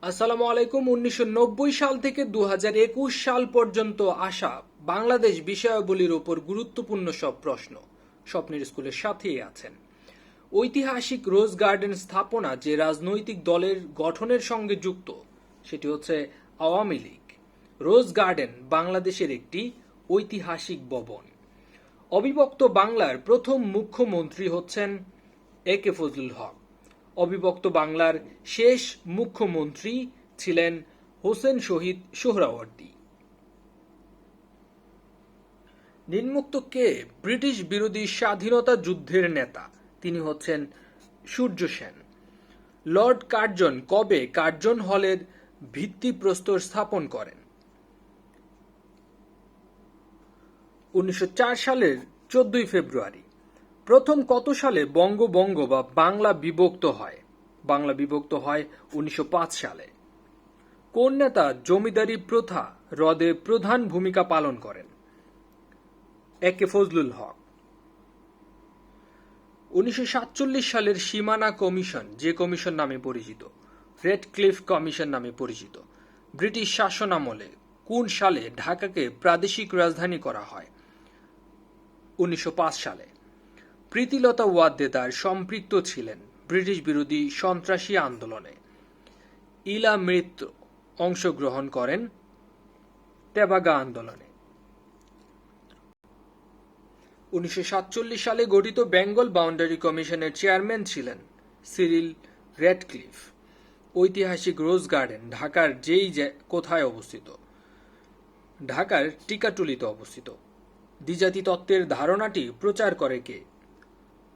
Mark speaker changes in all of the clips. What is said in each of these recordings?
Speaker 1: আসসালামু আলাইকুম। ১৯৯০ সাল থেকে ২০২১ সাল পর্যন্ত আসা বাংলাদেশ বিষয়াবলীর উপর গুরুত্বপূর্ণ সব প্রশ্ন স্বপ্নের স্কুলের সাথেই আছেন। ঐতিহাসিক রোজ গার্ডেন স্থাপনা যে রাজনৈতিক দলের গঠনের সঙ্গে যুক্ত, সেটি হচ্ছে আওয়ামী লীগ। রোজ গার্ডেন বাংলাদেশের একটি ঐতিহাসিক ভবন। অবিভক্ত বাংলার প্রথম মুখ্যমন্ত্রী হচ্ছেন এ কে ফজলুল হক। অবিভক্ত বাংলার শেষ মুখ্যমন্ত্রী ছিলেন হোসেন শহীদ সোহরাওয়ার্দী। নিম্নোক্ত কে ব্রিটিশ বিরোধী স্বাধীনতা যুদ্ধের নেতা? তিনি হচ্ছেন সূর্য সেন। লর্ড কার্জন কবে কার্জন হলের ভিত্তিপ্রস্তর স্থাপন করেন? ১৯০৪ সালের ১৪ ফেব্রুয়ারি। প্রথম কত সালে বঙ্গভঙ্গ বা বাংলা বিভক্ত হয়? বাংলা বিভক্ত হয় ১৯০৫ সালে। কোন নেতা জমিদারি প্রথা রদে প্রধান ভূমিকা পালন করেন? এ কে ফজলুল হক। ১৯৪৭ সালের সীমানা কমিশন যে কমিশন নামে পরিচিত, রেডক্লিফ কমিশন নামে পরিচিত, ব্রিটিশ শাসনামলে কোন সালে ঢাকাকে প্রাদেশিক রাজধানী করা হয়? ১৯০৫ সালে। প্রীতিলতা ওয়াদ্দেদার সম্পৃক্ত ছিলেন ব্রিটিশ বিরোধী সন্ত্রাসী আন্দোলনে। ইলা মৃত্য অংশগ্রহণ করেন তেভাগা আন্দোলনে। ১৯৪৭ সালে গঠিত বেঙ্গল বাউন্ডারি কমিশনের চেয়ারম্যান ছিলেন সিরিল রেডক্লিফ। ঐতিহাসিক রোজ গার্ডেন ঢাকার কোথায় অবস্থিত? ঢাকার টিকাটুলিতে অবস্থিত। দ্বিজাতি তত্ত্বের ধারণাটি প্রচার করে কে?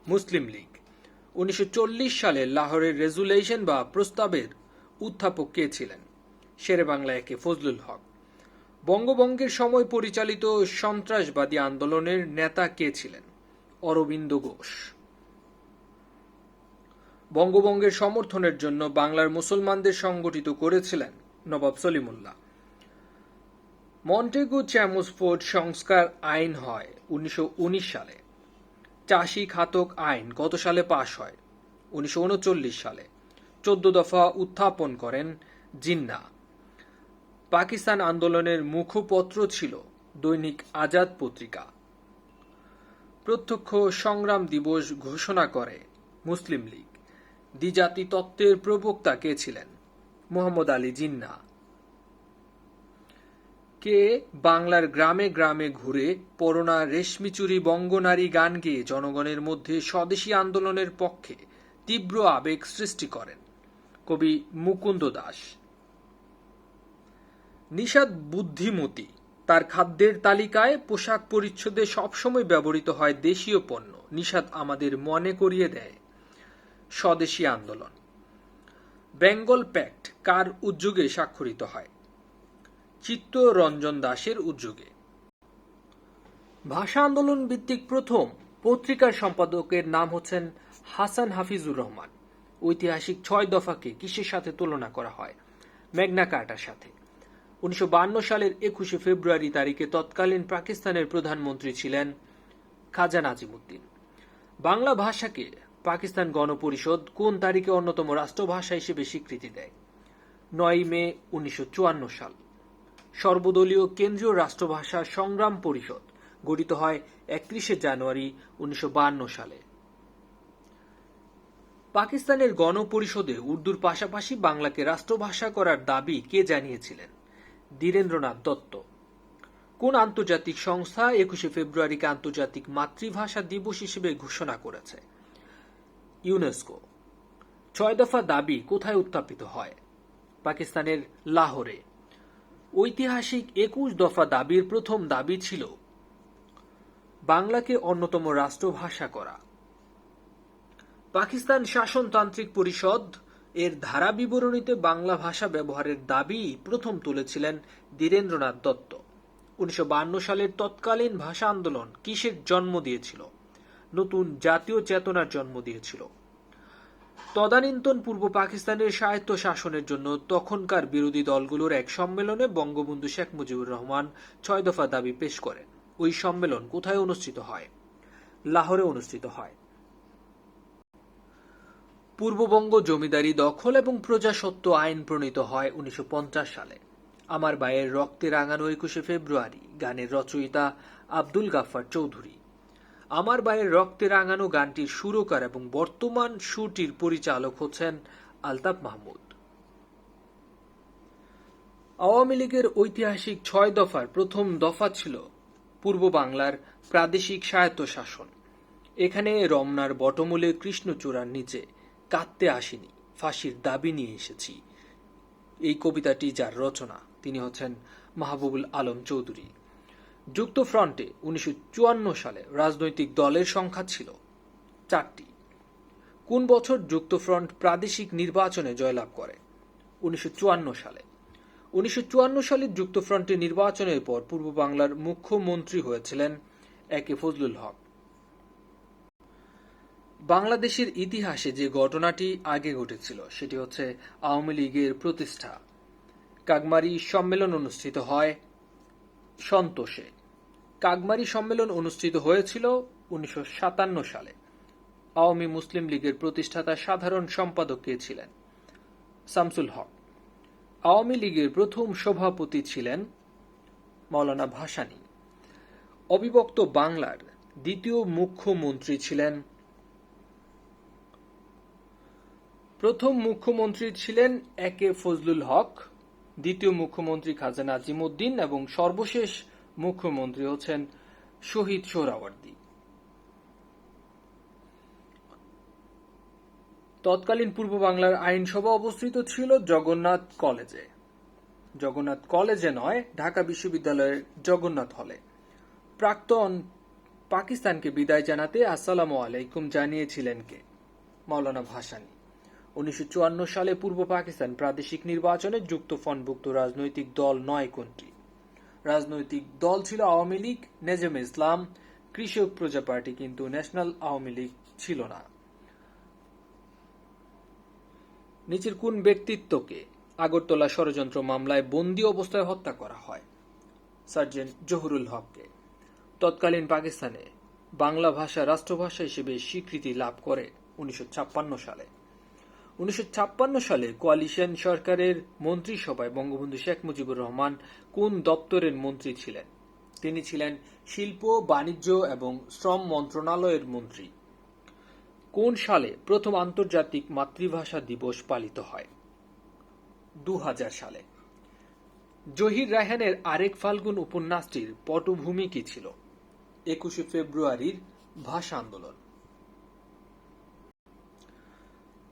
Speaker 1: মুসলিম লীগ। ১৯৪০ সালে লাহোরের রেজুলেশন বা প্রস্তাবের উত্থাপক কে ছিলেন? শেরেবাংলা এ কে ফজলুল হক। বঙ্গভঙ্গের সময় পরিচালিত সন্ত্রাসবাদী আন্দোলনের নেতা কে ছিলেন? অরবিন্দ ঘোষ। বঙ্গভঙ্গের সমর্থনের জন্য বাংলার মুসলমানদের সংগঠিত করেছিলেন নবাব সলিমুল্লাহ। মন্টেগু চ্যামসফোর্ড সংস্কার আইন হয় ১৯১৯ সালে। চাষি খাতক আইন কত সালে পাশ হয়? ১৯৩৯ সালে। ১৪ দফা উত্থাপন করেন জিন্নাহ। পাকিস্তান আন্দোলনের মুখপত্র ছিল দৈনিক আজাদ পত্রিকা। প্রত্যক্ষ সংগ্রাম দিবস ঘোষণা করে মুসলিম লীগ। দ্বিজাতি তত্ত্বের প্রবক্তা কে ছিলেন? মোহাম্মদ আলী জিন্নাহ। কে বাংলার গ্রামে গ্রামে ঘুরে পরনা রেশমি চুরি বঙ্গনারী গান গেয়ে জনগণের মধ্যে স্বদেশী আন্দোলনের পক্ষে তীব্র আবেগ সৃষ্টি করেন? কবি মুকুন্দ দাস। নিষাদ বুদ্ধিমতী তার খাদ্যের তালিকায় পোশাক পরিচ্ছদে সবসময় ব্যবহৃত হয় দেশীয় পণ্য। নিষাদ আমাদের মনে করিয়ে দেয় স্বদেশী আন্দোলন। বেঙ্গল প্যাক্ট কার উদ্যোগে স্বাক্ষরিত হয়? চিত্তরঞ্জন দাশের উদ্যোগে। ভাষা আন্দোলন ভিত্তিক প্রথম পত্রিকার সম্পাদকের নাম হচ্ছেন হাসান হাফিজুর রহমান। ঐতিহাসিক ৬ দফাকে কিসের সাথে তুলনা করা হয়? ম্যাগনা কার্টার সাথে। ১৯৫২ সালের ২১ ফেব্রুয়ারি তারিখে তৎকালীন পাকিস্তানের প্রধানমন্ত্রী ছিলেন খাজা নাজিমুদ্দিন। বাংলা ভাষাকে পাকিস্তান গণপরিষদ কোন তারিখে অন্যতম রাষ্ট্রভাষা হিসেবে স্বীকৃতি দেয়? ৯ মে ১৯৫৪ সাল। সর্বদলীয় কেন্দ্রীয় রাষ্ট্রভাষা সংগ্রাম পরিষদ গঠিত হয় ৩১ জানুয়ারি ১৯৫২ সালে। পাকিস্তানের গণপরিষদে উর্দুর পাশাপাশি বাংলাকে রাষ্ট্রভাষা করার দাবি কে জানিয়েছিলেন? ধীরেন্দ্রনাথ দত্ত। কোন আন্তর্জাতিক সংস্থা ২১ ফেব্রুয়ারিকে আন্তর্জাতিক মাতৃভাষা দিবস হিসেবে ঘোষণা করেছে? ইউনেস্কো। ৬ দফা দাবি কোথায় উত্থাপিত হয়? পাকিস্তানের লাহোরে। ঐতিহাসিক ২১ দফা দাবির প্রথম দাবি ছিল বাংলাকে অন্যতম রাষ্ট্রভাষা করা। পাকিস্তান শাসনতান্ত্রিক পরিষদ এর ধারা বিবরণীতে বাংলা ভাষা ব্যবহারের দাবি প্রথম তুলেছিলেন ধীরেন্দ্রনাথ দত্ত। ১৯৫২ সালের তৎকালীন ভাষা আন্দোলন কিসের জন্ম দিয়েছিল? নতুন জাতীয় চেতনার জন্ম দিয়েছিল। তদানীন্তন পূর্ব পাকিস্তানের স্বায়ত্ত শাসনের জন্য তখনকার বিরোধী দলগুলোর এক সম্মেলনে বঙ্গবন্ধু শেখ মুজিবুর রহমান ৬ দফা দাবি পেশ করেন। ওই সম্মেলন কোথায় অনুষ্ঠিত হয়? লাহোরে অনুষ্ঠিত হয়। পূর্ববঙ্গ জমিদারি দখল এবং প্রজাস্বত্ব আইন প্রণীত হয় 1950 সালে। আমার ভাইয়ের রক্তে রাঙানো 21শে ফেব্রুয়ারি গানের রচয়িতা আব্দুল গাফফার চৌধুরী। আমার ভাইয়ের রক্তে রাঙানো গানটির সুরকার এবং বর্তমান সুরটির পরিচালক হচ্ছেন আলতাফ মাহমুদ। আওয়ামী লীগের ঐতিহাসিক 6 দফার প্রথম দফা ছিল পূর্ব বাংলার প্রাদেশিক স্বায়ত্তশাসন। এখানে রমনার বটমূলে কৃষ্ণচূড়ার নিচে কাঁদতে আসিনি, ফাঁসির দাবি নিয়ে এসেছি। এই কবিতাটি যার রচনা তিনি হচ্ছেন মাহবুবুল আলম চৌধুরী। যুক্তফ্রন্টে 1954 সালে রাজনৈতিক দলের সংখ্যা ছিল 4টি। কোন বছর যুক্তফ্রন্ট প্রাদেশিক নির্বাচনে জয়লাভ করে? 1954 সালে। 1954 সালের যুক্তফ্রন্টের নির্বাচনের পর পূর্ব বাংলার মুখ্যমন্ত্রী হয়েছিলেন একে ফজলুল হক। বাংলাদেশের ইতিহাসে যে ঘটনাটি আগে ঘটেছিল সেটি হচ্ছে আওয়ামী লীগের প্রতিষ্ঠা। কাগমারি সম্মেলন অনুষ্ঠিত হয় সন্তোষে। কাগমারি সম্মেলন অনুষ্ঠিত হয়েছিল 1957 সালে। আওয়ামী মুসলিম লীগের প্রতিষ্ঠাতা সাধারণ সম্পাদক কে ছিলেন? শামসুল হক। আওয়ামী লীগের প্রথম সভাপতি ছিলেন মাওলানা ভাসানী। অবিভক্ত বাংলার দ্বিতীয় মুখ্যমন্ত্রী ছিলেন প্রথম মুখ্যমন্ত্রী ছিলেন একে ফজলুল হক, দ্বিতীয় মুখ্যমন্ত্রী খাজা নাজিমউদ্দিন এবং সর্বশেষ মুখ্যমন্ত্রী হচ্ছেন শহীদ সোহরাওয়ার্দী। তৎকালীন পূর্ব বাংলার আইনসভা অবস্থিত ছিল জগন্নাথ কলেজে। জগন্নাথ কলেজে নয়, ঢাকা বিশ্ববিদ্যালয়ের জগন্নাথ হলে। প্রাক্তন পাকিস্তানকে বিদায় জানাতে আসসালামু আলাইকুম জানিয়েছিলেন কে? মাওলানা ভাসানী। 1954 সালে পূর্ব পাকিস্তান প্রাদেশিক নির্বাচনে যুক্তফ্রন্টভুক্ত রাজনৈতিক দল 9 কোনটি? রাজনৈতিক দল ছিল আওয়ামী লীগ, নেজামে ইসলাম, কৃষক প্রজা পার্টি, কিন্তু ন্যাশনাল আওয়ামী লীগ ছিল না। নিচের কোন ব্যক্তিত্বকে আগরতলা ষড়যন্ত্র মামলায় বন্দী অবস্থায় হত্যা করা হয়? সার্জেন্ট জহুরুল হককে। তৎকালীন পাকিস্তানে বাংলা ভাষা রাষ্ট্রভাষা হিসেবে স্বীকৃতি লাভ করে 1956 সালে। 1956 সালে কোয়ালিশন সরকারের মন্ত্রিসভায় বঙ্গবন্ধু শেখ মুজিবুর রহমান কোন দপ্তরের মন্ত্রী ছিলেন? তিনি ছিলেন শিল্প, বাণিজ্য এবং শ্রম মন্ত্রণালয়ের মন্ত্রী। কোন সালে প্রথম আন্তর্জাতিক মাতৃভাষা দিবস পালিত হয়? 2000 সালে। জহির রায়হানের আরেক ফাল্গুন উপন্যাসটির পটভূমি কি ছিল? 21শে ফেব্রুয়ারির ভাষা আন্দোলন।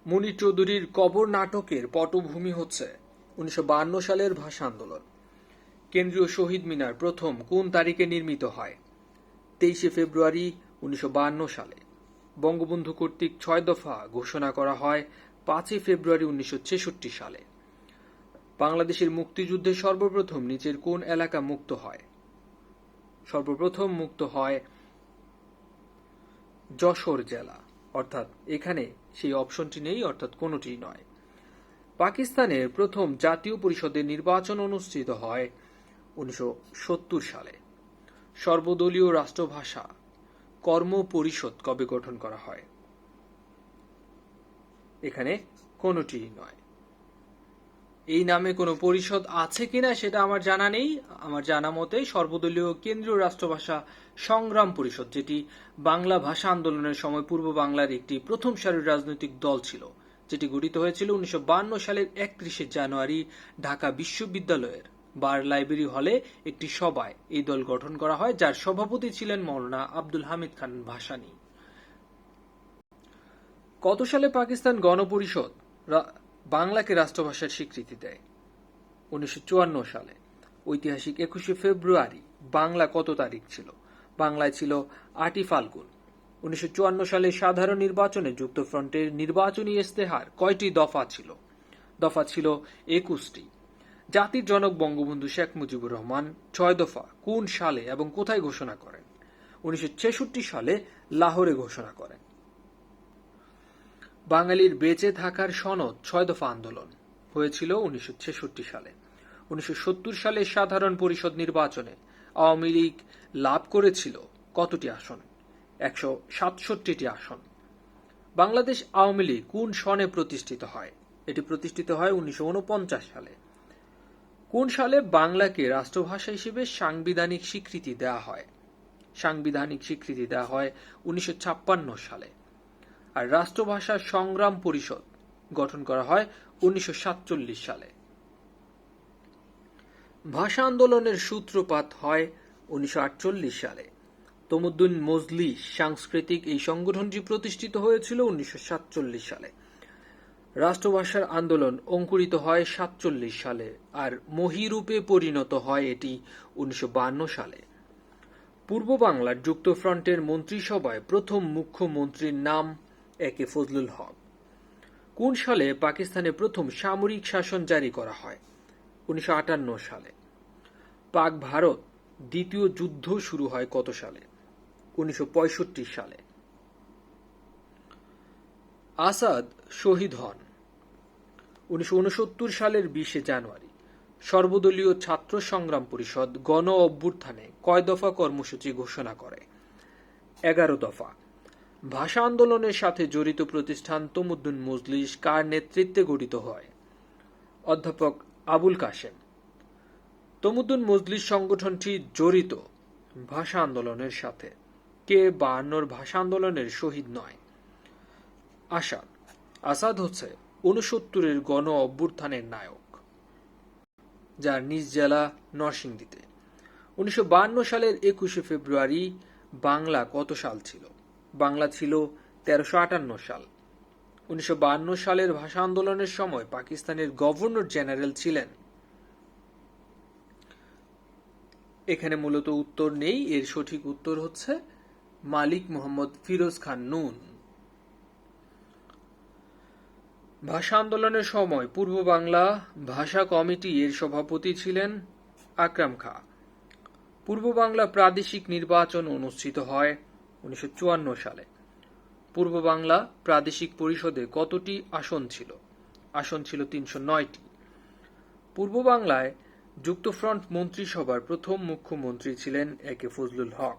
Speaker 1: মুনীর চৌধুরীর কবর নাটকের পটভূমি হচ্ছে 1952 সালের ভাষা আন্দোলন। কেন্দ্রীয় শহীদ মিনার প্রথম কোন তারিখে নির্মিত হয়? 23শে ফেব্রুয়ারি 1952 সালে। বঙ্গবন্ধু কর্তৃক 6 দফা ঘোষণা করা হয় 5 ফেব্রুয়ারি 1966 সালে। বাংলাদেশের মুক্তিযুদ্ধে সর্বপ্রথম নিচের কোন এলাকা মুক্ত হয়? সর্বপ্রথম মুক্ত হয় যশোর জেলা, অর্থাৎ এখানে সেই অপশনটি নেই, অর্থাৎ কোনটি নয়। পাকিস্তানের প্রথম জাতীয় পরিষদের নির্বাচন অনুষ্ঠিত হয় 1970 সালে। সর্বদলীয় রাষ্ট্রভাষা কর্ম পরিষদ কবে গঠন করা হয়? এখানে কোনটি নয়। এই নামে কোনো পরিষদ আছে কিনা সেটা আমার জানা নেই। আমার জানা মতে সর্বদলীয় কেন্দ্রীয় রাষ্ট্রভাষা সংগ্রাম পরিষদ, যেটি বাংলা ভাষা আন্দোলনের সময় পূর্ব বাংলার একটি প্রথম সারির রাজনৈতিক দল ছিল, যেটি গঠিত হয়েছিল 1952 সালের 31শে জানুয়ারি ঢাকা বিশ্ববিদ্যালয়ের বার লাইব্রেরি হলে একটি সভায় এই দল গঠন করা হয়, যার সভাপতি ছিলেন মাওলানা আব্দুল হামিদ খান ভাসানী। কত সালে পাকিস্তান গণপরিষদ বাংলাকে রাষ্ট্রভাষার স্বীকৃতি দেয়? 1954 সালে। ঐতিহাসিক 21শে ফেব্রুয়ারি বাংলা কত তারিখ ছিল? বাংলায় ছিল 8ই ফাল্গুন। 1954 সালে সাধারণ নির্বাচনে যুক্তফ্রন্টের নির্বাচনী ইশতেহার কয়টি দফা ছিল? দফা ছিল 21টি। জাতির জনক বঙ্গবন্ধু শেখ মুজিবুর রহমান 6 দফা কোন সালে এবং কোথায় ঘোষণা করেন? 1966 সালে লাহোরে ঘোষণা করেন। বাঙালির বেঁচে থাকার সনদ 6 দফা আন্দোলন হয়েছিল 1966 সালে। 1970 সালে সাধারণ পরিষদ নির্বাচনে আওয়ামী লীগ লাভ করেছিল কতটি আসন? 167টি আসন। বাংলাদেশ আওয়ামী লীগ কোন সনে প্রতিষ্ঠিত হয়? এটি প্রতিষ্ঠিত হয় 1949 সালে। কোন সালে বাংলাকে রাষ্ট্রভাষা হিসেবে সাংবিধানিক স্বীকৃতি দেওয়া হয়? সাংবিধানিক স্বীকৃতি দেওয়া হয় 1956 সালে। আর রাষ্ট্রভাষা সংগ্রাম পরিষদ গঠন করা হয় 1947 সালে। ভাষা আন্দোলনের সূত্রপাত হয় 1948 সালে। তমুদ্দুন মজলিস সাংস্কৃতিক এই সংগঠনটি প্রতিষ্ঠিত হয়েছিল 1947 সালে। রাষ্ট্রভাষার আন্দোলন অঙ্কুরিত হয় 1947 সালে আর মহিরূপে পরিণত হয় এটি 1952 সালে। পূর্ব বাংলার যুক্তফ্রন্টের মন্ত্রিসভায় প্রথম মুখ্যমন্ত্রীর নাম একে ফজলুল হক। কোন সালে পাকিস্তানে প্রথম সামরিক শাসন জারি করা হয়? 1958 সালে। পাক ভারত দ্বিতীয় যুদ্ধ শুরু হয় কত সালে? 1965 সালে। আসাদ শহীদ হন 1969 সালের 20 জানুয়ারি। সর্বদলীয় ছাত্র সংগ্রাম পরিষদ গণ অভ্যুত্থানে কয় দফা কর্মসূচি ঘোষণা করে? 11 দফা। ভাষা আন্দোলনের সাথে জড়িত প্রতিষ্ঠান তমুদ্দুন মজলিস কার নেতৃত্বে গঠিত হয়? অধ্যাপক আবুল কাশেম। তমুদ্দুন মজলিস সংগঠনটি জড়িত ভাষা আন্দোলনের সাথে। কে 52 ভাষা আন্দোলনের শহীদ নয়? আসাদ। আসাদ হচ্ছে 69 গণ অভ্যুত্থানের নায়ক, যার নিজ জেলা নরসিংদীতে। 1952 সালের 21 ফেব্রুয়ারি বাংলা কত সাল ছিল? বাংলা ছিল 1358 সাল। 1952 সালের ভাষা আন্দোলনের সময় পাকিস্তানের গভর্নর জেনারেল ছিলেন? এখানে মূলত উত্তর নেই, এর সঠিক উত্তর হচ্ছে মালিক মোহাম্মদ ফিরোজ খান নুন। ভাষা আন্দোলনের সময় পূর্ব বাংলা ভাষা কমিটি এর সভাপতি ছিলেন আকরাম খাঁ। পূর্ব বাংলা প্রাদেশিক নির্বাচন অনুষ্ঠিত হয় 1954 সালে। পূর্ব বাংলা প্রাদেশিক পরিষদে কতটি আসন ছিল? আসন ছিল 309টি। পূর্ব বাংলায় যুক্তফ্রন্ট মন্ত্রিসভার প্রথম মুখ্যমন্ত্রী ছিলেন একে ফজলুল হক।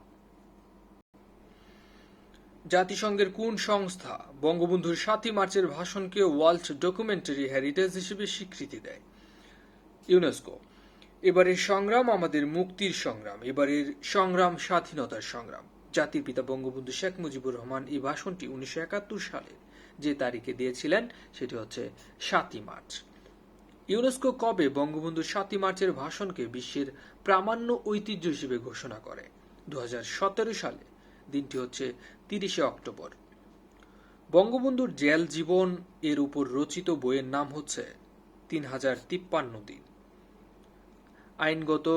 Speaker 1: জাতিসংঘের কোন সংস্থা বঙ্গবন্ধুর 7 মার্চের ভাষণকে ওয়ার্ল্ড ডকুমেন্টারি হেরিটেজ হিসেবে স্বীকৃতি দেয়? ইউনেস্কো। এবারের সংগ্রাম আমাদের মুক্তির সংগ্রাম, এবারের সংগ্রাম স্বাধীনতার সংগ্রাম। জাতির পিতা বঙ্গবন্ধু শেখ মুজিবুর রহমান এই ভাষণটি 1971 সালে যে তারিখে দিয়েছিলেন সেটি হচ্ছে 7 মার্চ। ইউনেস্কো কবে বঙ্গবন্ধুর 7 মার্চের ভাষণকে বিশ্বের প্রামাণ্য ঐতিহ্য হিসেবে ঘোষণা করে? 2017 সালে। দিনটি হচ্ছে 30 অক্টোবর। বঙ্গবন্ধুর জেল জীবন এর উপর রচিত বইয়ের নাম হচ্ছে 3053 দিন। আইনগত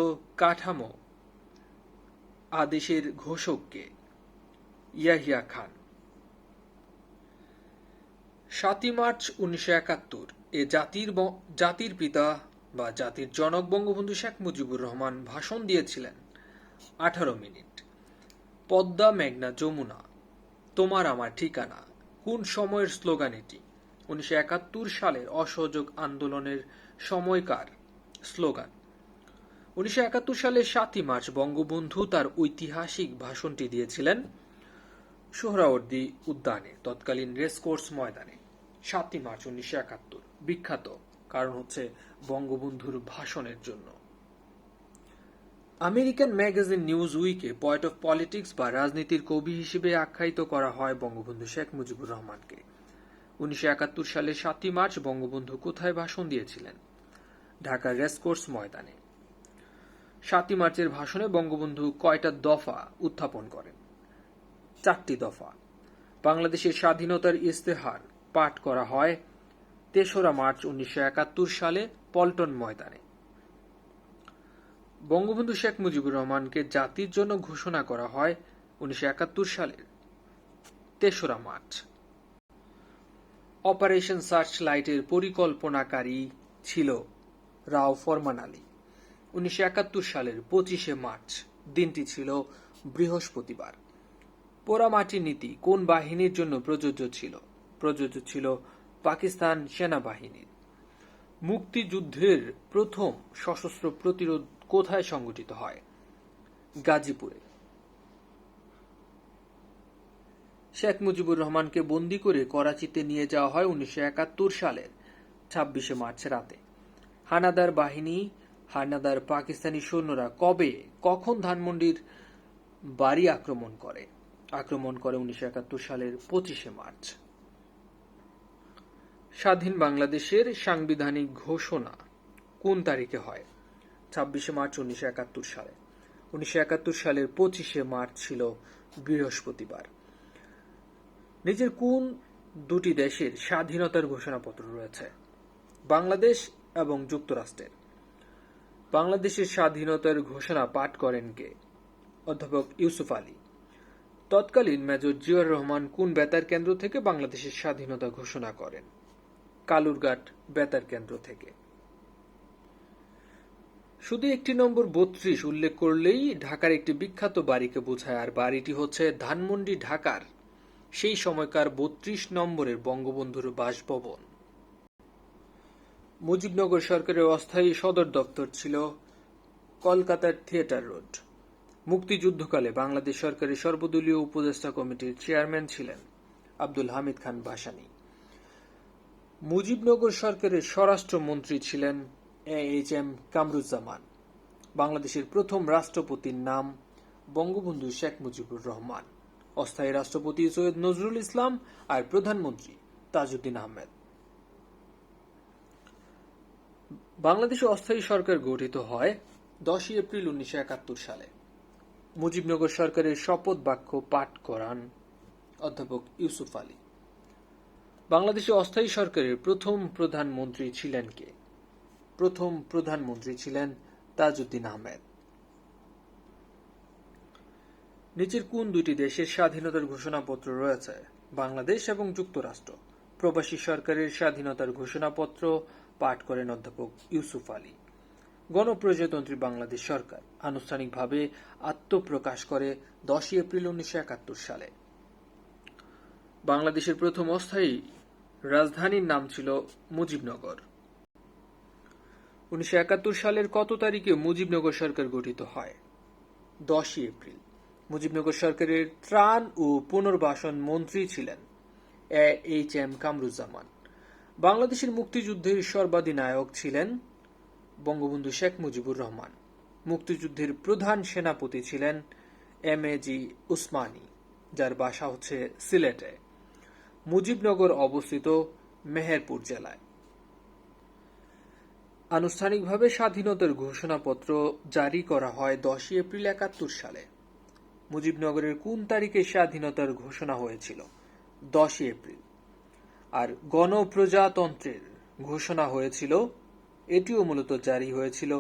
Speaker 1: কাঠামো আদেশের ঘোষককে? ইয়াহিয়া খান। 7 মার্চ 1971 এ জাতির পিতা বা জাতির জনক বঙ্গবন্ধু শেখ মুজিবুর রহমান ভাষণ দিয়েছিলেন 18 মিনিট। পদ্মা মেঘনা যমুনা তোমার আমার ঠিকানা কোন সময়ের স্লোগান এটি? 1971 সালের অসহযোগ আন্দোলনের সময়কার স্লোগান। 1971 সালের 7 মার্চ বঙ্গবন্ধু তার ঐতিহাসিক ভাষণটি দিয়েছিলেন সোহরাওয়ার্দী উদ্যানে, তৎকালীন রেসকোর্স ময়দানে। 7 মার্চ 1971 বিখ্যাত কারণ হচ্ছে বঙ্গবন্ধুর ভাষণের জন্য। আমেরিকান ম্যাগাজিন নিউজ উইকে পয়েট অফ পলিটিক্স বা রাজনীতির কবি হিসেবে আখ্যায়িত করা হয় বঙ্গবন্ধু শেখ মুজিবুর রহমানকে। 1971 সালের 7 মার্চ বঙ্গবন্ধু কোথায় ভাষণ দিয়েছিলেন? ঢাকার রেসকোর্স ময়দানে। 7 মার্চের ভাষণে বঙ্গবন্ধু কয়টা দফা উত্থাপন করেন? 4টি দফা। বাংলাদেশের স্বাধীনতার ইস্তেহার পাঠ করা হয় 3রা মার্চ 1971 সালে পল্টন ময়দানে। বঙ্গবন্ধু শেখ মুজিবুর রহমানকে জাতির জন্য ঘোষণা করা হয় 1971 সালের 3রা মার্চ। অপারেশন সার্চলাইটের পরিকল্পনাকারী ছিল রাও ফরমান আলী। 1971 সালের 25 মার্চ দিনটি ছিল বৃহস্পতিবার। পোড়ামাটি নীতি কোন বাহিনীর জন্য প্রযোজ্য ছিল? প্রযোজ্য ছিল পাকিস্তান সেনাবাহিনীর। মুক্তিযুদ্ধের প্রথম সশস্ত্র প্রতিরোধ কোথায় সংঘটিত হয়? গাজীপুরে। শেখ মুজিবুর রহমানকে বন্দী করে করাচিতে নিয়ে যাওয়া হয় 1971 সালের 26শে মার্চ রাতে। হানাদার পাকিস্তানি সৈন্যরা কখন ধানমন্ডির বাড়ি আক্রমণ করে 1971 সালের 25শে মার্চ। স্বাধীন বাংলাদেশের সাংবিধানিক ঘোষণা কোন তারিখে হয়? 26শে মার্চ 1971 সালে। 1971 সালের 25শে মার্চ ছিল বৃহস্পতিবার। নিচের কোন দুটি দেশের স্বাধীনতার ঘোষণাপত্র রয়েছে? বাংলাদেশ এবং যুক্তরাষ্ট্রের। বাংলাদেশের স্বাধীনতার ঘোষণা পাঠ করেন কে? অধ্যাপক ইউসুফ আলী। তৎকালীন মেজর জিয়াউর রহমান কোন বেতার কেন্দ্র থেকে বাংলাদেশের স্বাধীনতা ঘোষণা করেন? কালুরঘাট বেতার কেন্দ্র থেকে। শুধু একটি নম্বর 32 উল্লেখ করলেই ঢাকার একটি বিখ্যাত বাড়িকে বোঝায়, আর বাড়িটি হচ্ছে ধানমন্ডি, ঢাকার সেই সময়কার 32 নম্বরের বঙ্গবন্ধুর বাসভবন। মুজিবনগর সরকারের অস্থায়ী সদর দপ্তর ছিল কলকাতার থিয়েটার রোড। মুক্তিযুদ্ধকালে বাংলাদেশ সরকারের সর্বদলীয় উপদেষ্টা কমিটির চেয়ারম্যান ছিলেন আব্দুল হামিদ খান ভাসানী। মুজিবনগর সরকারের স্বরাষ্ট্রমন্ত্রী ছিলেন AHM কামরুজ্জামান। বাংলাদেশের প্রথম রাষ্ট্রপতির নাম বঙ্গবন্ধু শেখ মুজিবুর রহমান। অস্থায়ী রাষ্ট্রপতি সৈয়দ নজরুল ইসলাম আর প্রধানমন্ত্রী তাজউদ্দিন আহমেদ। বাংলাদেশে অস্থায়ী সরকার গঠিত হয় 10 এপ্রিল 1971 সালে। মুজিবনগর সরকারের শপথ বাক্য পাঠ করান অধ্যাপক ইউসুফ আলী। বাংলাদেশে অস্থায়ী সরকারের প্রথম প্রধানমন্ত্রী ছিলেন কে? প্রথম প্রধানমন্ত্রী ছিলেন তাজউদ্দিন আহমেদ। নিচের কোন দুটি দেশের স্বাধীনতার ঘোষণাপত্র রয়েছে? বাংলাদেশ এবং যুক্তরাষ্ট্র। প্রবাসী সরকারের স্বাধীনতার ঘোষণাপত্র পাঠ করেন অধ্যাপক ইউসুফ আলী। গণপ্রজাতন্ত্রী বাংলাদেশ সরকার আনুষ্ঠানিকভাবে আত্মপ্রকাশ করে 10 এপ্রিল 1971 সালে। বাংলাদেশের প্রথম অস্থায়ী রাজধানীর নাম ছিল মুজিবনগর। 1971 সালের কত তারিখে মুজিবনগর সরকার গঠিত হয়? 10 এপ্রিল। মুজিবনগর সরকারের ত্রাণ ও পুনর্বাসন মন্ত্রী ছিলেন AHM কামরুজ্জামান। বাংলাদেশের মুক্তিযুদ্ধের সর্বাধিনায়ক ছিলেন বঙ্গবন্ধু শেখ মুজিবুর রহমান। মুক্তিযুদ্ধের প্রধান সেনাপতি ছিলেন MAG উসমানী, যার বাসা হচ্ছে সিলেটে। মুজিবনগর অবস্থিত মেহেরপুর জেলায়। আনুষ্ঠানিকভাবে স্বাধীনতার ঘোষণাপত্র জারি করা হয় 10 এপ্রিল 71 সালে। মুজিবনগরের কোন তারিখে স্বাধীনতার ঘোষণা হয়েছিল? 10 এপ্রিল। আর গণপ্রজাতন্ত্রের ঘোষণা হয়েছিল, এটিও মূলত জারি হয়েছিল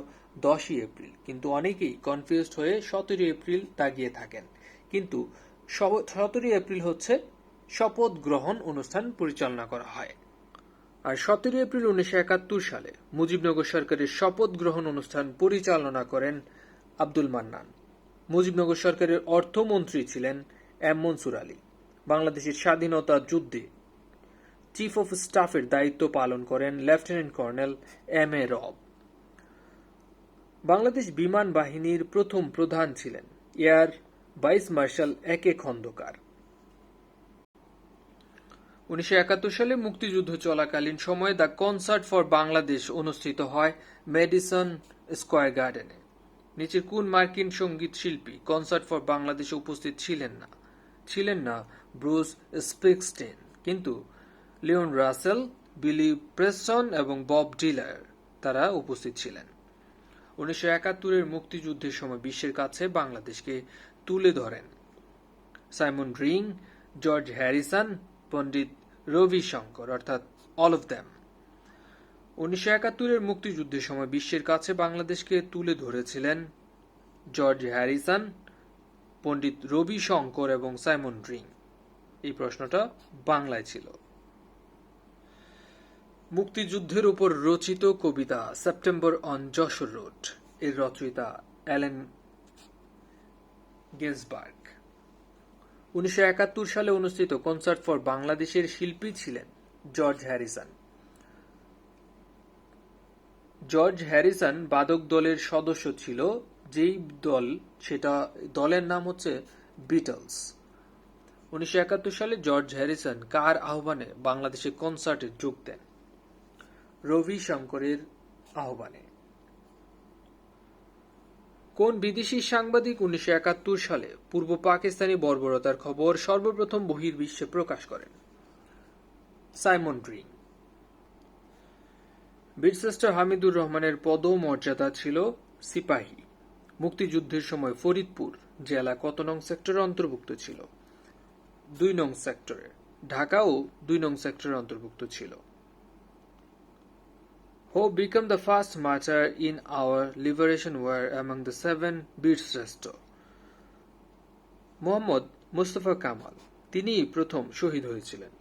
Speaker 1: 10 এপ্রিল, কিন্তু অনেকেই কনফিউজড হয়ে 17 এপ্রিল দাগিয়ে থাকেন। কিন্তু 17 এপ্রিল হচ্ছে শপথ গ্রহণ অনুষ্ঠান পরিচালনা করা হয়। আর 17 এপ্রিল 1971 সালে মুজিবনগর সরকারের শপথ গ্রহণ অনুষ্ঠান পরিচালনা করেন আব্দুল মান্নান। মুজিবনগর সরকারের অর্থমন্ত্রী ছিলেন M মনসুর আলী। বাংলাদেশের স্বাধীনতা যুদ্ধে চিফ অফ স্টাফের দায়িত্ব পালন করেন লেফটেন্যান্ট কর্নেল MA রব। বাংলাদেশ বিমান বাহিনীর প্রথম প্রধান ছিলেন air vice marshal AK Khandakar. 1971 সালে মুক্তিযুদ্ধ চলাকালীন সময়ে দ্য কনসার্ট ফর বাংলাদেশ অনুষ্ঠিত হয় মেডিসন স্কয়ার গার্ডেনে। নিচের কোন মার্কিন সঙ্গীত শিল্পী কনসার্ট ফর বাংলাদেশে উপস্থিত ছিলেন না ব্রুস স্প্রিংস্টিন, কিন্তু লিওন রাসেল, বিলি প্রেস্টন এবং বব ডিলার তারা উপস্থিত ছিলেন। 1971 মুক্তিযুদ্ধের সময় বিশ্বের কাছে বাংলাদেশকে তুলে ধরেন সাইমন রিং, জর্জ হ্যারিসন, পণ্ডিত রবি শঙ্কর, অর্থাৎ অল অফ দ্যাম। 1971 মুক্তিযুদ্ধের সময় বিশ্বের কাছে বাংলাদেশকে তুলে ধরেছিলেন জর্জ হ্যারিসন, পণ্ডিত রবি শঙ্কর এবং সাইমন রিং। এই প্রশ্নটা বাংলায় ছিল। মুক্তিযুদ্ধের উপর রচিত কবিতা সেপ্টেম্বর অন যশোর রোড এর রচয়িতা অ্যালেন গিন্সবার্গ। 1971 সালে অনুষ্ঠিত কনসার্ট ফর বাংলাদেশের শিল্পী ছিলেন জর্জ হ্যারিসন। জর্জ হ্যারিসন বাদক দলের সদস্য ছিল, যেই দল, সেটা দলের নাম হচ্ছে বিটলস। 1971 সালে জর্জ হ্যারিসন কার আহ্বানে বাংলাদেশে কনসার্টে যোগ দেন? রবি শঙ্করের আহ্বানে। কোন বিদেশি সাংবাদিক 1971 সালে পূর্ব পাকিস্তানি বর্বরতার খবর সর্বপ্রথম বহির্বিশ্বে প্রকাশ করেন? Simon drink. বীরশ্রেষ্ঠ হামিদুর রহমানের পদমর্যাদা ছিল সিপাহী। মুক্তিযুদ্ধের সময় ফরিদপুর জেলা কত নং সেক্টরে অন্তর্ভুক্ত ছিল? 2 নং সেক্টরে। ঢাকাও 2 নং সেক্টরে অন্তর্ভুক্ত ছিল। Who became the first martyr in our liberation war among the 7 বীরশ্রেষ্ঠ? মোহাম্মদ মুস্তফা কামাল, তিনিই প্রথম শহীদ হয়েছিলেন।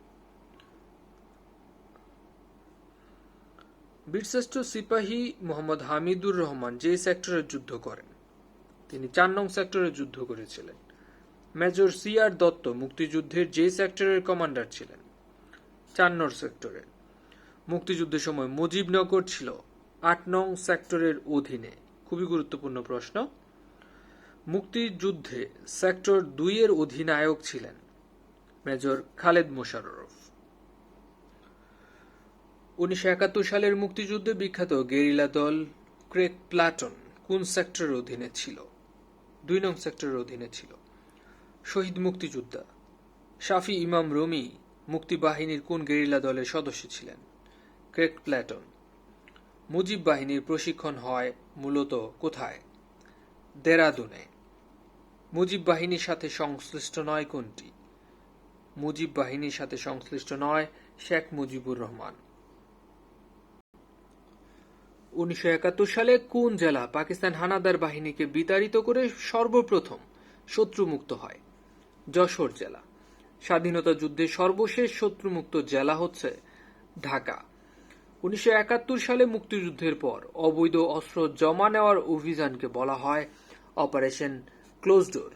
Speaker 1: বীরশ্রেষ্ঠ সিপাহী মোহাম্মদ হামিদুর রহমান যে সেক্টরে যুদ্ধ করেন? তিনি 4 নং সেক্টরে যুদ্ধ করেছিলেন। মেজর সিআর দত্ত মুক্তিযুদ্ধের যে সেক্টরের কমান্ডার ছিলেন? 4 নং সেক্টরে। মুক্তিযুদ্ধের সময় মুজিবনগর ছিল 8 নং সেক্টরের অধীনে। খুবই গুরুত্বপূর্ণ প্রশ্ন। মুক্তিযুদ্ধে সেক্টর 2 এর অধিনায়ক ছিলেন মেজর খালেদ মোশাররফ। 1971 সালের মুক্তিযুদ্ধে বিখ্যাত গেরিলা দল ক্রেক প্লাটন কোন সেক্টরের অধীনে ছিল? 2 নং সেক্টরের অধীনে ছিল। শহীদ মুক্তিযোদ্ধা শাফি ইমাম রমি মুক্তিবাহিনীর কোন গেরিলা দলের সদস্য ছিলেন? ক্রেক প্লাটন। মুজিব বাহিনীর প্রশিক্ষণ হয় মূলত কোথায়? দেরাদুনে। মুজিব বাহিনীর সাথে সংশ্লিষ্ট নয় কোনটি? মুজিব বাহিনীর সাথে সংশ্লিষ্ট নয় শেখ মুজিবুর রহমান। 1971 সালে কোন জেলা পাকিস্তান হানাদার বাহিনীকে বিতাড়িত করে সর্বপ্রথম শত্রুমুক্ত হয়? যশোর জেলা। স্বাধীনতা যুদ্ধের সর্বশেষ শত্রুমুক্ত জেলা হচ্ছে ঢাকা। 1971 সালে মুক্তিযুদ্ধের পর অবৈধ অস্ত্র জমা নেওয়ার অভিযানকে বলা হয় অপারেশন ক্লোজ ডোর।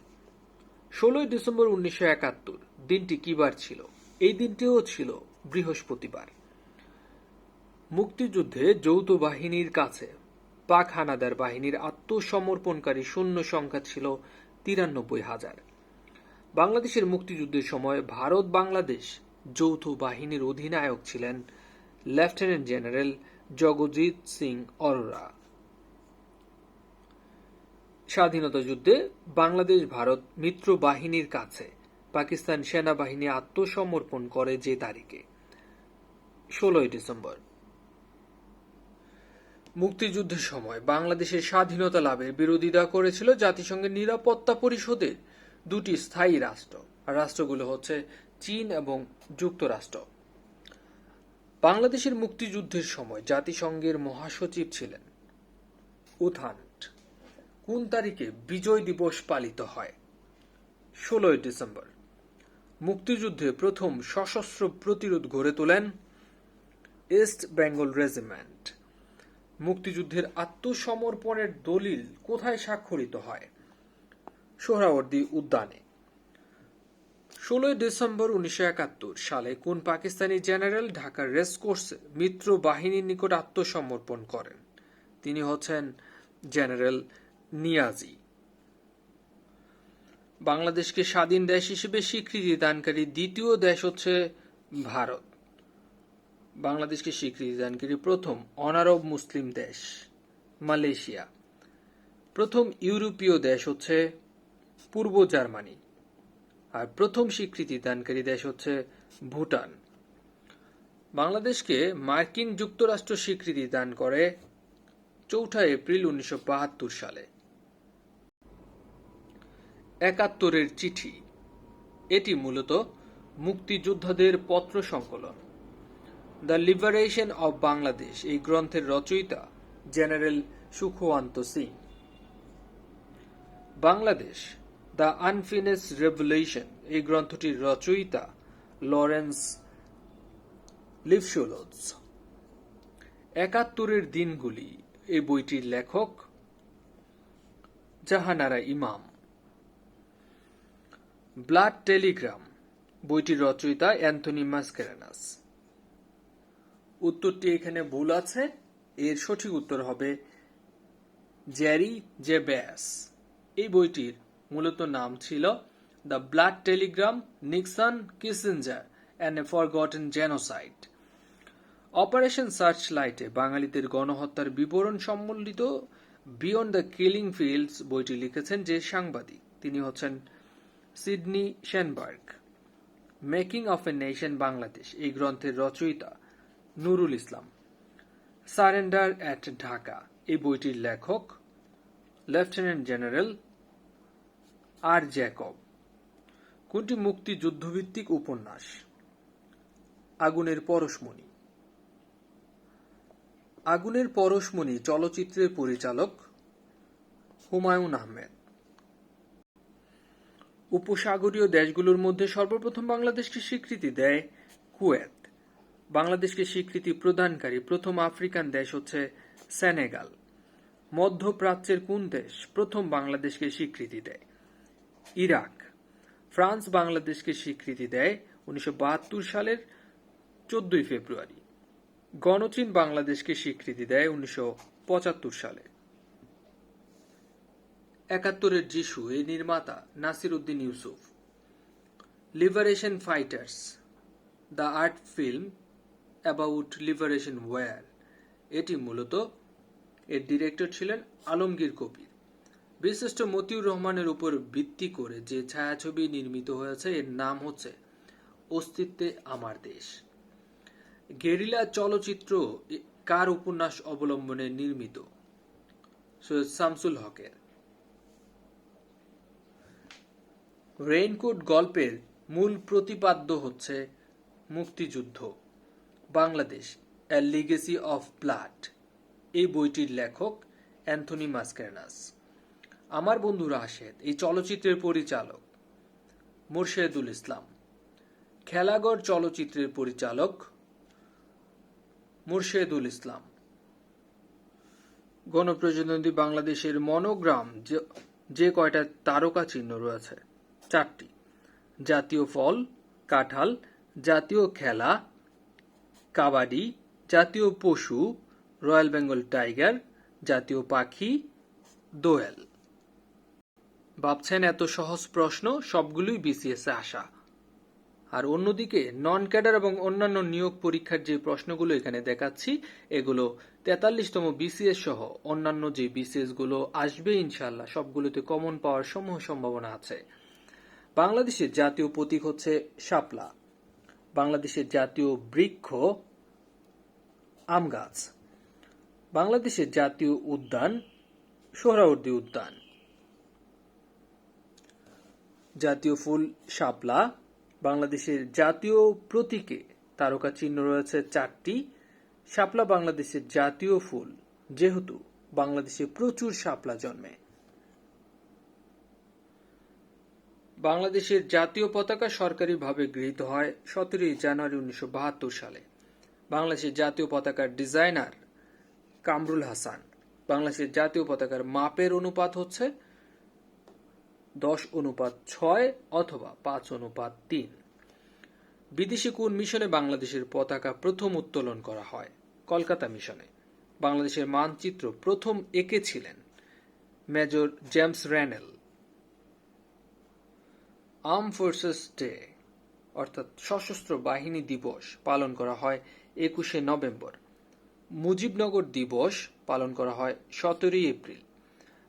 Speaker 1: 16 ডিসেম্বর 1971 দিনটি কি বার ছিল? এই দিনটিও ছিল বৃহস্পতিবার। মুক্তিযুদ্ধে যৌথ বাহিনীর কাছে পাক হানাদার বাহিনীর আত্মসমর্পণকারী সৈন্য সংখ্যা ছিল 93,000। বাংলাদেশের মুক্তিযুদ্ধের সময় ভারত বাংলাদেশ যৌথ বাহিনীর অধিনায়ক ছিলেন লেফটেন্যান্ট জেনারেল জগজিৎ সিং অরোরা। স্বাধীনতা যুদ্ধে বাংলাদেশ ভারত মিত্র বাহিনীর কাছে পাকিস্তান সেনাবাহিনী আত্মসমর্পণ করে যে তারিখে? 16 ডিসেম্বর। মুক্তিযুদ্ধের সময় বাংলাদেশের স্বাধীনতা লাভের বিরোধিতা করেছিল জাতিসংঘের নিরাপত্তা পরিষদের 2টি স্থায়ী রাষ্ট্র। রাষ্ট্রগুলো হচ্ছে চীন এবং যুক্তরাষ্ট্র। বাংলাদেশের মুক্তিযুদ্ধের সময় জাতিসংঘের মহাসচিব ছিলেন উথান্ট। কোন তারিখে বিজয় দিবস পালিত হয়? 16 ডিসেম্বর। মুক্তিযুদ্ধে প্রথম সশস্ত্র প্রতিরোধ গড়ে তোলেন ইস্ট বেঙ্গল রেজিমেন্ট। মুক্তিযুদ্ধের আত্মসমর্পণের দলিল কোথায় স্বাক্ষরিত হয়? সোহরাওয়ার্দী উদ্যানে। 16 ডিসেম্বর 1971 সালে কোন পাকিস্তানি জেনারেল ঢাকার রেসকোর্সে মিত্র বাহিনীর নিকট আত্মসমর্পণ করেন? তিনি হচ্ছেন জেনারেল নিয়াজি। বাংলাদেশকে স্বাধীন দেশ হিসেবে স্বীকৃতি দানকারী দ্বিতীয় দেশ হচ্ছে ভারত। বাংলাদেশকে স্বীকৃতি দানকারী প্রথম অনারব মুসলিম দেশ মালয়েশিয়া। প্রথম ইউরোপীয় দেশ হচ্ছে পূর্ব জার্মানি। আর প্রথম স্বীকৃতি দানকারী দেশ হচ্ছে ভুটান। বাংলাদেশকে মার্কিন যুক্তরাষ্ট্র স্বীকৃতি দান করে 4 এপ্রিল 1972 সালে। 71-এর চিঠি, এটি মূলত মুক্তিযোদ্ধাদের পত্র সংকলন। দ্য লিবারেশন অব বাংলাদেশ এই গ্রন্থের রচয়িতা general Sukhwant Singh. Bangladesh the unfinished revolution এই গ্রন্থটির রচয়িতা লরেন্স লিফশোলৎস। 71-এর দিনগুলি এই বইটির লেখক জাহানারা ইমাম। ব্লাড টেলিগ্রাম বইটির রচয়িতা অ্যান্থনি মাসকেরেনাস। উত্তরটি এখানে ভুল আছে। এর সঠিক উত্তর হবে জেরি জে ব্যাস। এই বইটির মূলত নাম ছিল the blood telegram, Nixon, Kissinger and a forgotten genocide. Operation সার্চলাইটে বাঙালিদের গণহত্যার বিবরণ সম্বলিত বিয়ন্ড দ্য কিলিং ফিল্ডস বইটি লিখেছেন যে সাংবাদিক, তিনি হচ্ছেন Sydney Schanberg. Making of a nation Bangladesh এই গ্রন্থের রচয়িতা নুরুল ইসলাম। সারেন্ডার অ্যাট ঢাকা এই বইটির লেখক লেফটেন্যান্ট জেনারেল আর জ্যাকব। কোনটি মুক্তিযুদ্ধভিত্তিক উপন্যাস? আগুনের পরশমণি। আগুনের পরশমণি চলচ্চিত্রের পরিচালক হুমায়ুন আহমেদ। উপসাগরীয় দেশগুলোর মধ্যে সর্বপ্রথম বাংলাদেশকে স্বীকৃতি দেয় কুয়েত। বাংলাদেশকে স্বীকৃতি প্রদানকারী প্রথম আফ্রিকান দেশ হচ্ছে সেনেগাল। মধ্যপ্রাচ্যের কোন দেশ প্রথম বাংলাদেশকে স্বীকৃতি দেয়? ইরাক। ফ্রান্স বাংলাদেশকে স্বীকৃতি দেয় 1972 সালের 14 ফেব্রুয়ারি। গণচীন বাংলাদেশকে স্বীকৃতি দেয় 1975 সালে। 71-এর যিশু এই নির্মাতা Nasir Uddin Yusuf. Liberation fighters, the art film about liberation war, এটি মূলত এর ডিরেক্টর ছিলেন আলমগীর কবির। বিশিষ্ট মতিউর রহমানের উপর ভিত্তি করে যে ছায়াছবি নির্মিত হয়েছে এর নাম হচ্ছে অস্তিত্বে আমার দেশ। গেরিলা চলচ্চিত্র কার উপন্যাস অবলম্বনে নির্মিত? সৈয়দ শামসুল হকের। রেইনকোট গল্পের মূল প্রতিপাদ্য হচ্ছে মুক্তিযুদ্ধ। বাংলাদেশ এ লিগেসি অফ ব্লাড এই বইটির লেখক অ্যান্থনি মাসকেরনাস। আমার বন্ধু রাশেদ এই চলচ্চিত্রের পরিচালক মোরশেদুল ইসলাম। খেলাঘর চলচ্চিত্রের পরিচালক মোরশেদুল ইসলাম। গণপ্রজাতন্ত্রী বাংলাদেশের মনোগ্রাম যে কয়টা তারকা চিহ্ন রয়েছে? 4টি। জাতীয় ফল কাঁঠাল, জাতীয় খেলা কাবাডি, জাতীয় পশু রয়্যাল বেঙ্গল টাইগার, জাতীয় পাখি দোয়েল। ভাবছেন এত সহজ প্রশ্ন সবগুলোই বিসিএস এ আসা। আর অন্যদিকে নন ক্যাডার এবং অন্যান্য নিয়োগ পরীক্ষার যে প্রশ্নগুলো এখানে দেখাচ্ছি এগুলো 43তম বিসিএস সহ অন্যান্য যে বিসিএস গুলো আসবে ইনশাল্লাহ সবগুলোতে কমন পাওয়ার সমূহ সম্ভাবনা আছে। বাংলাদেশের জাতীয় প্রতীক হচ্ছে শাপলা। বাংলাদেশের জাতীয় বৃক্ষ আম গাছ। বাংলাদেশের জাতীয় উদ্যান সোহরাওয়ার্দী উদ্যান। জাতীয় ফুল শাপলা। বাংলাদেশের জাতীয় প্রতীকে তারকা চিহ্ন রয়েছে 4টি। শাপলা বাংলাদেশের জাতীয় ফুল যেহেতু বাংলাদেশে প্রচুর শাপলা জন্মে। বাংলাদেশের জাতীয় পতাকা সরকারিভাবে গৃহীত হয় 17 জানুয়ারি 1972 সালে। বাংলাদেশের জাতীয় পতাকার ডিজাইনার কামরুল হাসান। বাংলাদেশের জাতীয় পতাকার মাপের অনুপাত হচ্ছে 10:6 অথবা 5:3। বিদেশি কোন মিশনে বাংলাদেশের পতাকা প্রথম উত্তোলন করা হয়? কলকাতা মিশনে। বাংলাদেশের মানচিত্র প্রথম এঁকেছিলেন major James Rennell. Arm forces day অর্থাৎ সশস্ত্র বাহিনী দিবস পালন করা হয় 21শে নভেম্বর। মুজিবনগর দিবস পালন করা হয় 17 এপ্রিল।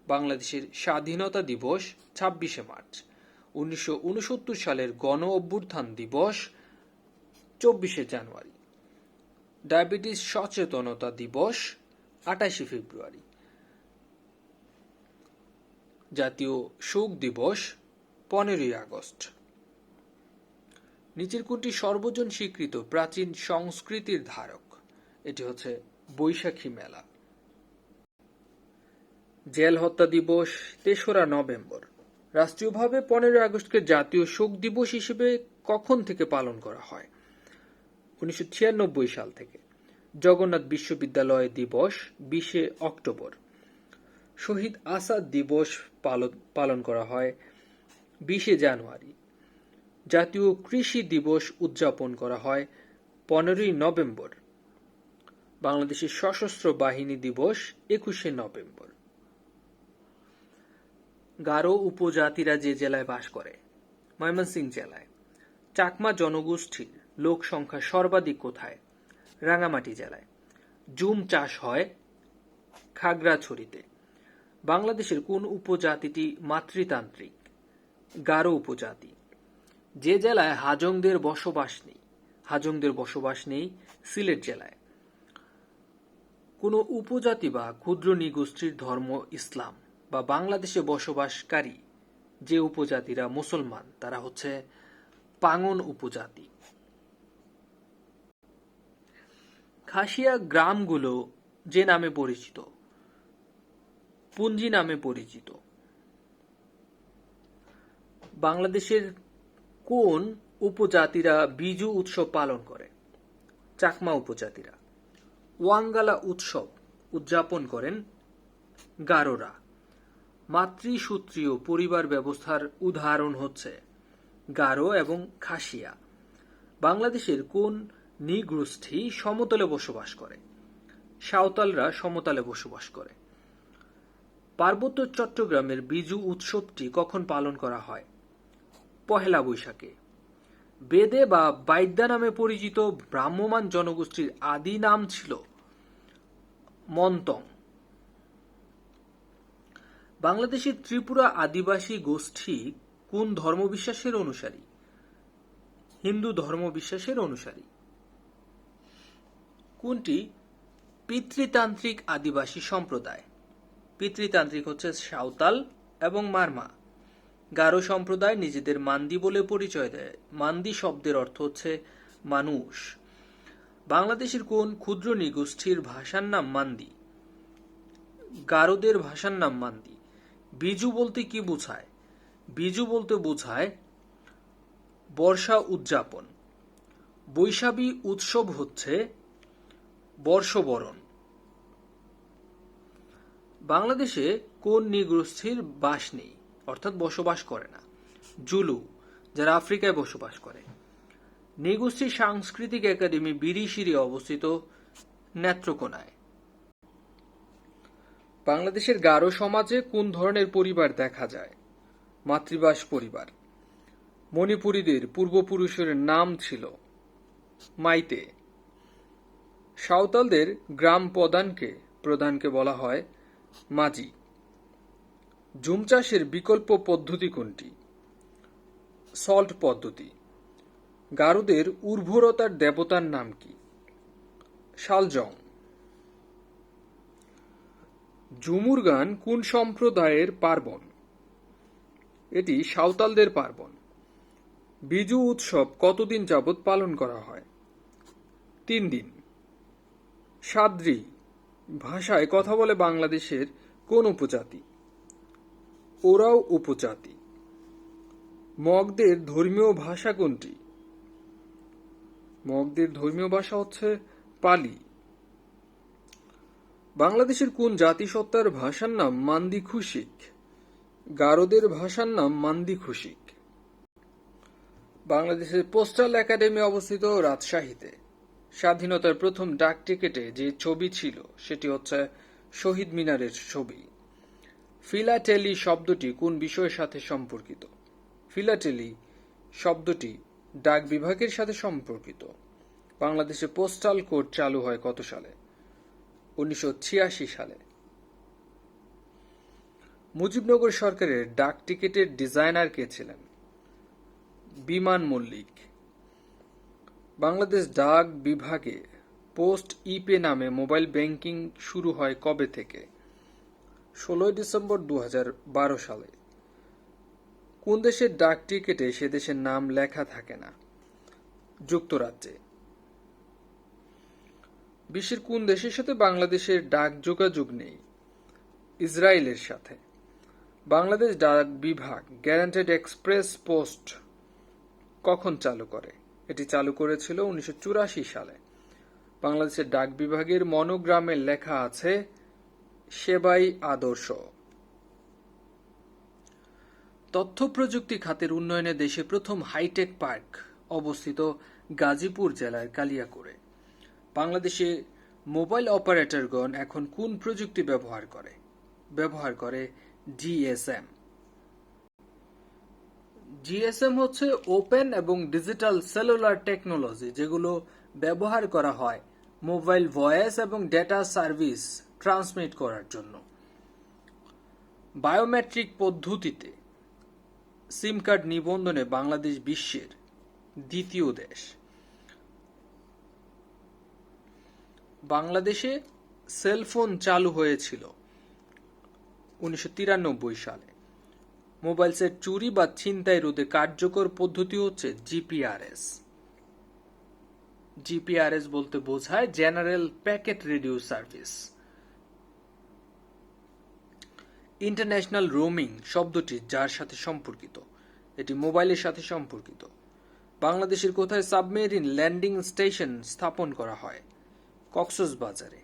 Speaker 1: বাংলাদেশের স্বাধীনতা দিবস 26শে মার্চ। 1969 সালের গণ অভ্যুত্থান দিবস 24শে জানুয়ারি। ডায়াবেটিস সচেতনতা দিবস 28শে ফেব্রুয়ারি। জাতীয় শোক দিবস 15ই আগস্ট। নিচের কোনটি সর্বজন স্বীকৃত প্রাচীন সংস্কৃতির ধারক? এটি হচ্ছে বৈশাখী মেলা। জেল হত্যা দিবস 3রা নভেম্বর। রাষ্ট্রীয়ভাবে 15 আগস্টকে জাতীয় শোক দিবস হিসেবে কখন থেকে পালন করা হয়? 1996 সাল থেকে। জগন্নাথ বিশ্ববিদ্যালয় দিবস 20শে অক্টোবর। শহীদ আসাদ দিবস পালন করা হয় 20শে জানুয়ারি। জাতীয় কৃষি দিবস উদযাপন করা হয় 15ই নভেম্বর। বাংলাদেশের সশস্ত্র বাহিনী দিবস 21শে নভেম্বর। গারো উপজাতিরা যে জেলায় বাস করে? ময়মনসিংহ জেলায়। চাকমা জনগোষ্ঠীর লোক সংখ্যা সর্বাধিক কোথায়? রাঙ্গামাটি জেলায়। জুম চাষ হয় খাগড়াছড়িতে। বাংলাদেশের কোন উপজাতিটি মাতৃতান্ত্রিক? গারো উপজাতি। যে জেলায় হাজংদের বসবাস নেই সিলেট জেলায়। কোন উপজাতি বা ক্ষুদ্র নৃগোষ্ঠীর ধর্ম ইসলাম বা বাংলাদেশে বসবাসকারী যে উপজাতিরা মুসলমান তারা হচ্ছে পাঙ্গন উপজাতি। খাসিয়া গ্রামগুলো যে নামে পরিচিত? পুঞ্জি নামে পরিচিত। বাংলাদেশের কোন উপজাতিরা বিজু উৎসব পালন করে? চাকমা উপজাতিরা। ওয়াঙ্গালা উৎসব উদযাপন করেন গারোরা। মাতৃসূত্রীয় পরিবার ব্যবস্থার উদাহরণ হচ্ছে গারো এবং খাসিয়া। বাংলাদেশের কোন নৃগোষ্ঠী সমতলে বসবাস করে? সাঁওতালরা সমতলে বসবাস করে। পার্বত্য চট্টগ্রামের বিজু উৎসবটি কখন পালন করা হয়? পহেলা বৈশাখে। বেদে বা বাইদ্যা নামে পরিচিত ভ্রাম্যমাণ জনগোষ্ঠীর আদি নাম ছিল মন্তং। বাংলাদেশের ত্রিপুরা আদিবাসী গোষ্ঠী কোন ধর্মবিশ্বাসের অনুসারী? হিন্দু ধর্মবিশ্বাসের অনুসারী। কোনটি পিতৃতান্ত্রিক আদিবাসী সম্প্রদায়? পিতৃতান্ত্রিক হচ্ছে সাঁওতাল এবং মারমা। গারো সম্প্রদায় নিজেদের মান্দি বলে পরিচয় দেয়। মান্দি শব্দের অর্থ হচ্ছে মানুষ। বাংলাদেশের কোন ক্ষুদ্র নৃগোষ্ঠীর ভাষার নাম মান্দি? গারোদের ভাষার নাম মান্দি। বিজু বলতে কি বোঝায়? বিজু বলতে বোঝায় বর্ষা উদযাপন। বৈশাখী উৎসব হচ্ছে বর্ষবরণ। বাংলাদেশে কোন নৃগোষ্ঠীর বাস নেই অর্থাৎ বসবাস করে না? জুলু, যারা আফ্রিকায় বসবাস করে। নৃগোষ্ঠী সাংস্কৃতিক একাডেমি বিরিশিরি অবস্থিত নেত্রকোনায়। বাংলাদেশের গারো সমাজে কোন ধরনের পরিবার দেখা যায়? মাতৃবাস পরিবার। মণিপুরীদের পূর্বপুরুষের নাম ছিল মাইতে। সাঁওতালদের গ্রাম প্রধানকে বলা হয় মাঝি। জুম চাষের বিকল্প পদ্ধতি কোনটি? সল্ট পদ্ধতি। গারোদের উর্বরতার দেবতার নাম কি? শালজং। ঝুমুর গান কোন সম্প্রদায়ের পার্বণ? এটি সাঁওতালদের পার্বণ। বিজু উৎসব কতদিন যাবৎ পালন করা হয়? 3 দিন। সাদ্রি ভাষায় কথা বলে বাংলাদেশের কোন উপজাতি? ওরাও উপজাতি। মগদের ধর্মীয় ভাষা কোনটি? মগদের ধর্মীয় ভাষা হচ্ছে পালি। বাংলাদেশের কোন জাতিসত্তার ভাষার নাম মান্দি খুশিক? গারোদের ভাষার নাম মান্দি খুশিক। বাংলাদেশের পোস্টাল একাডেমি অবস্থিত রাজশাহীতে। স্বাধীনতার প্রথম ডাক টিকেটে যে ছবি ছিল সেটি হচ্ছে শহীদ মিনারের ছবি। ফিলাটেলি শব্দটি কোন বিষয়ের সাথে সম্পর্কিত? ফিলাটেলি শব্দটি ডাক বিভাগের সাথে সম্পর্কিত। বাংলাদেশে পোস্টাল কোড চালু হয় কত সালে? 1986 সালে। মুজিবনগর সরকারের ডাক টিকেটের ডিজাইনার কে ছিলেন? বিমান মল্লিক। বাংলাদেশ ডাক বিভাগে পোস্ট ইপে নামে মোবাইল ব্যাংকিং শুরু হয় কবে থেকে? 16 ডিসেম্বর 2012 সালে। কোন দেশের ডাক টিকেটে সে দেশের নাম লেখা থাকে না? যুক্তরাজ্যে। বিশ্বের কোন দেশের সাথে বাংলাদেশের ডাক যোগাযোগ নেই? ইসরায়েলের সাথে। বাংলাদেশ ডাক বিভাগ গ্যারান্টেড এক্সপ্রেস পোস্ট কখন চালু করে? এটি চালু করেছিল 1984 সালে। বাংলাদেশের ডাক বিভাগের মনোগ্রামে লেখা আছে সেবাই আদর্শ। তথ্য প্রযুক্তি খাতের উন্নয়নে দেশে প্রথম হাইটেক পার্ক অবস্থিত গাজীপুর জেলার কালিয়াকৈরে। বাংলাদেশে মোবাইল অপারেটরগণ এখন কোন প্রযুক্তি ব্যবহার করে? জিএসএম। জিএসএম হচ্ছে ওপেন এবং ডিজিটাল সেলুলার টেকনোলজি, যেগুলো ব্যবহার করা হয় মোবাইল ভয়েস এবং ডেটা সার্ভিস ট্রান্সমিট করার জন্য। বায়োমেট্রিক পদ্ধতিতে সিম কার্ড নিবন্ধনে বাংলাদেশ বিশ্বের দ্বিতীয় দেশ। বাংলাদেশে সেলফোন চালু হয়েছিল 1993 সালে। মোবাইল সেট চুরি বা ছিনতাই রোধে কার্যকর পদ্ধতি হচ্ছে জিপিআরএস। জিপিআরএস বলতে বোঝায় general packet radio service. International roaming শব্দটি যার সাথে সম্পর্কিত? এটি মোবাইলের সাথে সম্পর্কিত। বাংলাদেশের কোথায় সাবমেরিন ল্যান্ডিং স্টেশন স্থাপন করা হয়? কক্সবাজারে।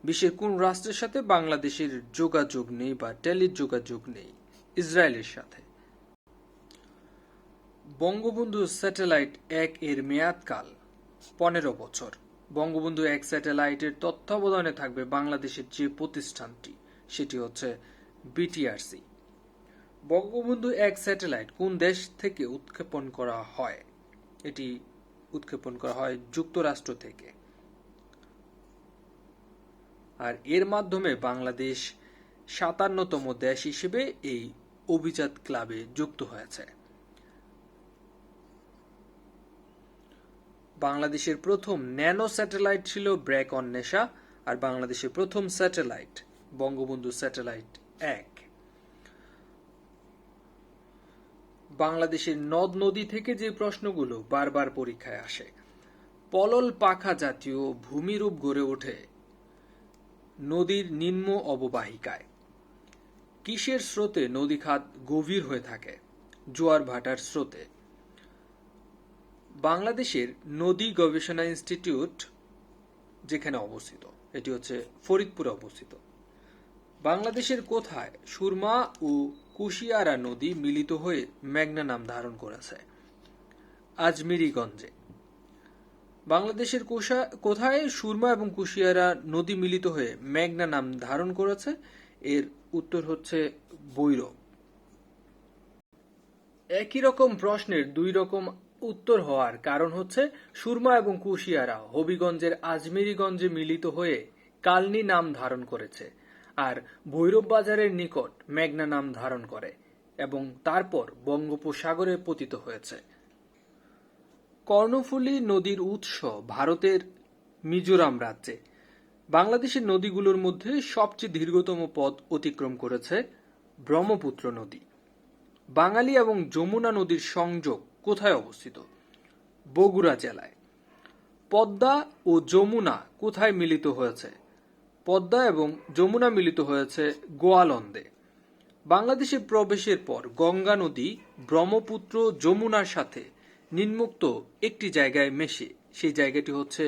Speaker 1: বিশ্বের কোন রাষ্ট্রের সাথে বাংলাদেশের যোগাযোগ নেই বা টেলিযোগাযোগ নেই? ইসরায়েলের সাথে। বঙ্গবন্ধু স্যাটেলাইট 1 এর মেয়াদকাল 15 বছর। বঙ্গবন্ধু 1 স্যাটেলাইটের তত্ত্বাবধানে থাকবে বাংলাদেশের যে প্রতিষ্ঠানটি, সেটি হচ্ছে বিটিআরসি। বঙ্গবন্ধু 1 স্যাটেলাইট কোন দেশ থেকে উৎক্ষেপণ করা হয়? এটি উৎক্ষেপণ করা হয় যুক্তরাষ্ট্র থেকে। আর এর মাধ্যমে বাংলাদেশ 57তম দেশ হিসেবে এই অভিজাত ক্লাবে যুক্ত হয়েছে। বাংলাদেশের প্রথম ন্যানো স্যাটেলাইট ছিল ব্র্যাক অন্বেষা, আর বাংলাদেশের প্রথম স্যাটেলাইট বঙ্গবন্ধু স্যাটেলাইট 1। বাংলাদেশের নদ নদী থেকে যে প্রশ্নগুলো বারবার পরীক্ষায় আসে, পলল পাখা জাতীয় ভূমিরূপ গড়ে ওঠে নদীর নিম্ন অববাহিকায়। কিসের স্রোতে নদীখাত গভীর হয়ে থাকে? জোয়ার ভাটার স্রোতে। বাংলাদেশের নদী গবেষণা ইনস্টিটিউট যেখানে অবস্থিত, এটি হচ্ছে ফরিদপুরে অবস্থিত। বাংলাদেশের কোথায় সুরমা ও কুশিয়ারা নদী মিলিত হয়ে মেঘনা নাম ধারণ করেছে? আজমিরিগঞ্জে। বাংলাদেশের কোথায় সুরমা এবং কুশিয়ারা নদী মিলিত হয়ে মেঘনা নাম ধারণ করেছে? এর উত্তর হচ্ছে ভৈরব। একই রকম প্রশ্নের দুই রকম উত্তর হওয়ার কারণ হচ্ছে সুরমা এবং কুশিয়ারা হবিগঞ্জের আজমিরিগঞ্জে মিলিত হয়ে কালনী নাম ধারণ করেছে, আর ভৈরব বাজারের নিকট মেঘনা নাম ধারণ করে এবং তারপর বঙ্গোপসাগরে পতিত হয়েছে। কর্ণফুলী নদীর উৎস ভারতের মিজোরাম রাজ্যে। বাংলাদেশের নদীগুলোর মধ্যে সবচেয়ে দীর্ঘতম পথ অতিক্রম করেছে ব্রহ্মপুত্র নদী। বাঙালি এবং যমুনা নদীর সংযোগ কোথায় অবস্থিত? বগুড়া জেলায়। পদ্মা ও যমুনা কোথায় মিলিত হয়েছে? পদ্মা এবং যমুনা মিলিত হয়েছে গোয়ালন্দে। বাংলাদেশে প্রবেশের পর গঙ্গা নদী ব্রহ্মপুত্র যমুনার সাথে নিম্নোক্ত একটি জায়গায় মেশে, সেই জায়গাটি হচ্ছে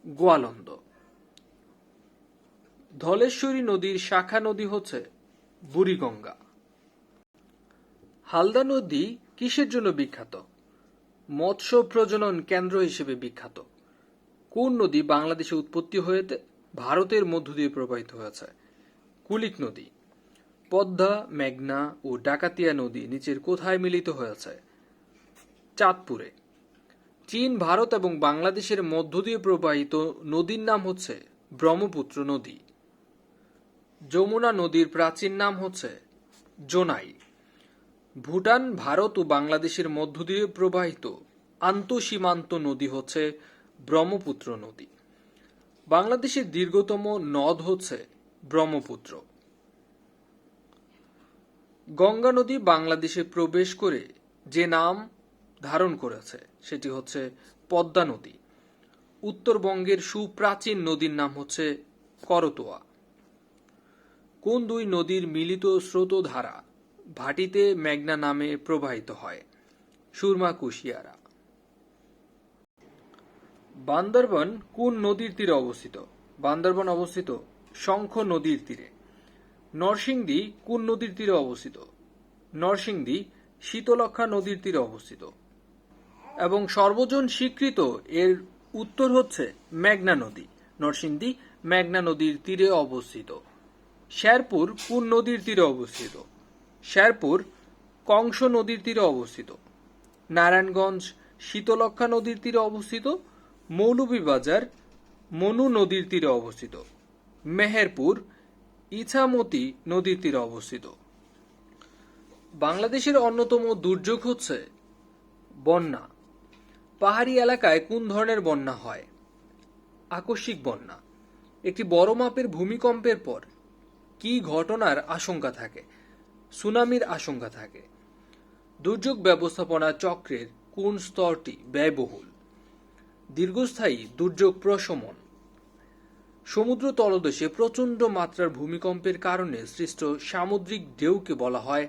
Speaker 1: গোয়ালন্দ। ধলেশ্বরী নদীর শাখা নদী হচ্ছে বুড়িগঙ্গা। হালদা নদী কিসের জন্য বিখ্যাত? মৎস্য প্রজনন কেন্দ্র হিসেবে বিখ্যাত। কোন নদী বাংলাদেশে উৎপত্তি হয়ে ভারতের মধ্য দিয়ে প্রবাহিত হয়েছে? কুলিক নদী। পদ্মা, মেঘনা ও ডাকাতিয়া নদী নিচের কোথায় মিলিত হয়েছে? চাঁদপুরে। চীন, ভারত এবং বাংলাদেশের মধ্য দিয়ে প্রবাহিত নদীর নাম হচ্ছে ব্রহ্মপুত্র নদী। যমুনা নদীর প্রাচীন নাম হচ্ছে জোনাই। ভুটান, ভারত ও বাংলাদেশের মধ্য দিয়ে প্রবাহিত আন্তঃসীমান্ত নদী হচ্ছে ব্রহ্মপুত্র নদী। বাংলাদেশের দীর্ঘতম নদ হচ্ছে ব্রহ্মপুত্র। গঙ্গা নদী বাংলাদেশে প্রবেশ করে যে নাম ধারণ করেছে সেটি হচ্ছে পদ্মা নদী। উত্তরবঙ্গের সুপ্রাচীন নদীর নাম হচ্ছে করতোয়া। কোন দুই নদীর মিলিত স্রোতধারা ভাটিতে মেঘনা নামে প্রবাহিত হয়? সুরমা, কুশিয়ারা। বান্দরবান কোন নদীর তীরে অবস্থিত? বান্দরবান অবস্থিত শঙ্খ নদীর তীরে। নরসিংদী কোন নদীর তীরে অবস্থিত? নরসিংদী শীতলক্ষ্যা নদীর তীরে অবস্থিত। এবং সর্বজন স্বীকৃত এর উত্তর হচ্ছে মেঘনা নদী। নরসিংদী মেঘনা নদীর তীরে অবস্থিত। শেরপুর কোন নদীর তীরে অবস্থিত? শেরপুর কংস নদীর তীরে অবস্থিত। নারায়ণগঞ্জ শীতলক্ষ্যা নদীর তীরে অবস্থিত, মৌলভীবাজার মনু নদীর তীরে অবস্থিত, মেহেরপুর ইছামতি নদীর তীরে অবস্থিত। বাংলাদেশের অন্যতম দুর্যোগ হচ্ছে বন্যা। পাহাড়ি এলাকায় কোন ধরনের বন্যা হয়? আকস্মিক বন্যা। একটি বড় মাপের ভূমিকম্পের পর কি ঘটনার আশঙ্কা থাকে? সুনামির আশঙ্কা থাকে। দুর্যোগ ব্যবস্থাপনা চক্রের কোন স্তরটি ব্যয়বহুল? দীর্ঘস্থায়ী দুর্যোগ প্রশমন। সমুদ্র তলদেশে প্রচণ্ড মাত্রার ভূমিকম্পের কারণে সৃষ্ট সামুদ্রিক ঢেউকে বলা হয়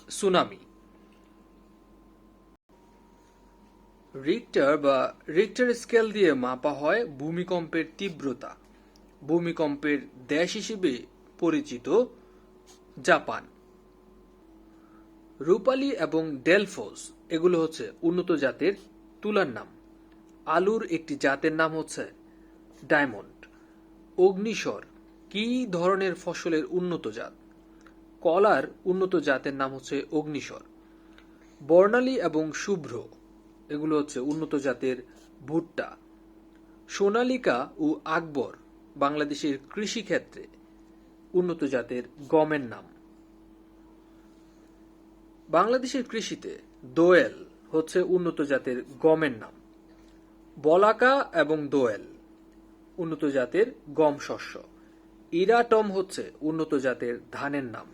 Speaker 1: সুনামি। রিক্টার স্কেল দিয়ে মাপা হয় ভূমিকম্পের তীব্রতা। ভূমিকম্পের দেশ হিসেবে পরিচিত জাপান। রূপালী এবং ডেলফোস এগুলো হচ্ছে উন্নত জাতের তুলার নাম। আলুর একটি জাতের নাম হচ্ছে ডায়মন্ড। অগ্নিস্বর কি ধরনের ফসলের উন্নত জাত? কলার উন্নত জাতের নাম হচ্ছে অগ্নিস্বর। বর্ণালী এবং শুভ্র এগুলো হচ্ছে উন্নত জাতের ভুট্টা। সোনালিকা ও আকবর বাংলাদেশের কৃষি ক্ষেত্রে উন্নত জাতের গমের নাম। বাংলাদেশের কৃষিতে দোয়েল হচ্ছে উন্নত জাতের গমের নাম। বলাকা এবং দোয়েল উন্নত জাতের গম শস্য। ইরাটম হচ্ছে উন্নত জাতের ধানের নাম।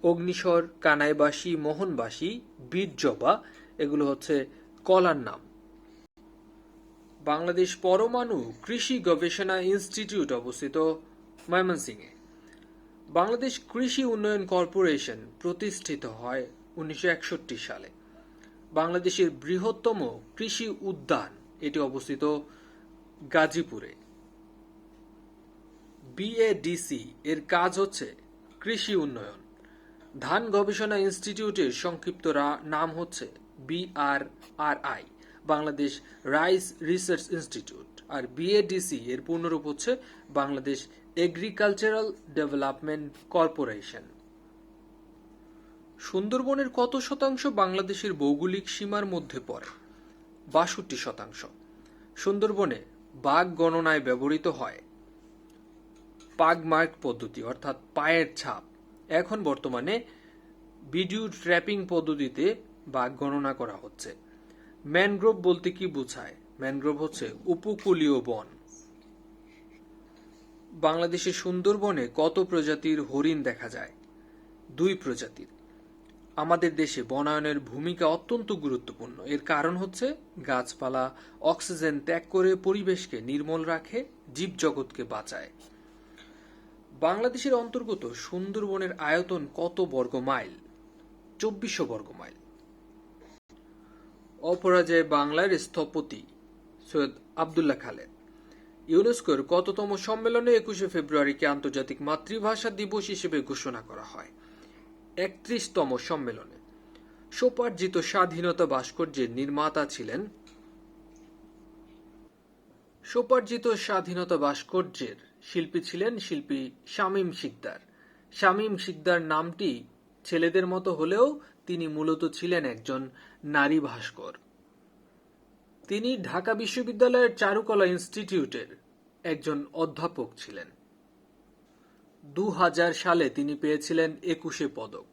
Speaker 1: অগ্নিস্বর, কানাইবাসী, মোহনবাসী, বীরজবা এগুলো হচ্ছে কলার নাম। বাংলাদেশ পরমাণু কৃষি গবেষণা ইনস্টিটিউট অবস্থিত ময়মনসিংহে। বাংলাদেশ কৃষি উন্নয়ন কর্পোরেশন প্রতিষ্ঠিত হয় 1961 সালে। বাংলাদেশের বৃহত্তম কৃষি উদ্যান এটি অবস্থিত গাজীপুরে। বিএডিসি এর কাজ হচ্ছে কৃষি উন্নয়ন। ধান গবেষণা ইনস্টিটিউটের সংক্ষিপ্ত নাম হচ্ছে BRRI, Bangladesh rice research institute. আর বিএডিসি এর পূর্ণরূপ হচ্ছে বাংলাদেশ এগ্রিকালচারাল ডেভেলপমেন্ট কর্পোরেশন। সুন্দরবনের কত শতাংশ বাংলাদেশের ভৌগোলিক সীমার মধ্যে পড়ে? 62%। সুন্দরবনে বাঘ গণনায় ব্যবহৃত হয় পাগ মার্ক পদ্ধতি, অর্থাৎ পায়ের ছাপ। এখন বর্তমানে ভিডিও ট্র্যাপিং পদ্ধতিতে বাঘ গণনা করা হচ্ছে। ম্যানগ্রোভ বলতে কি বোঝায়? ম্যানগ্রোভ হচ্ছে উপকূলীয় বন। বাংলাদেশের সুন্দরবনে কত প্রজাতির হরিণ দেখা যায়? 2 প্রজাতির। আমাদের দেশে বনায়নের ভূমিকা অত্যন্ত গুরুত্বপূর্ণ। এর কারণ হচ্ছে গাছপালা অক্সিজেন ত্যাগ করে পরিবেশকে নির্মল রাখে, জীবজগৎকে বাঁচায়। বাংলাদেশের অন্তর্গত সুন্দরবনের আয়তন কত বর্গ মাইল? 2400 বর্গ মাইল। অপরাজেয় বাংলার স্থপতি সৈয়দ আবদুল্লাহ খালেদ। ইউনেস্কোর কততম সম্মেলনে 21শে ফেব্রুয়ারিকে আন্তর্জাতিক মাতৃভাষা দিবস হিসেবে ঘোষণা করা হয়? 31তম সম্মেলনে। স্বোপার্জিত স্বাধীনতা ভাস্কর্যের নির্মাতা ছিলেন? স্বোপার্জিত স্বাধীনতা ভাস্কর্যের শিল্পী ছিলেন শিল্পী শামীম শিকদার। শামীম শিকদার নামটি ছেলেদের মতো হলেও তিনি মূলত ছিলেন একজন নারী ভাস্কর। তিনি ঢাকা বিশ্ববিদ্যালয়ের চারুকলা ইনস্টিটিউটের একজন অধ্যাপক ছিলেন। 2000 সালে তিনি পেয়েছিলেন 21শে পদক।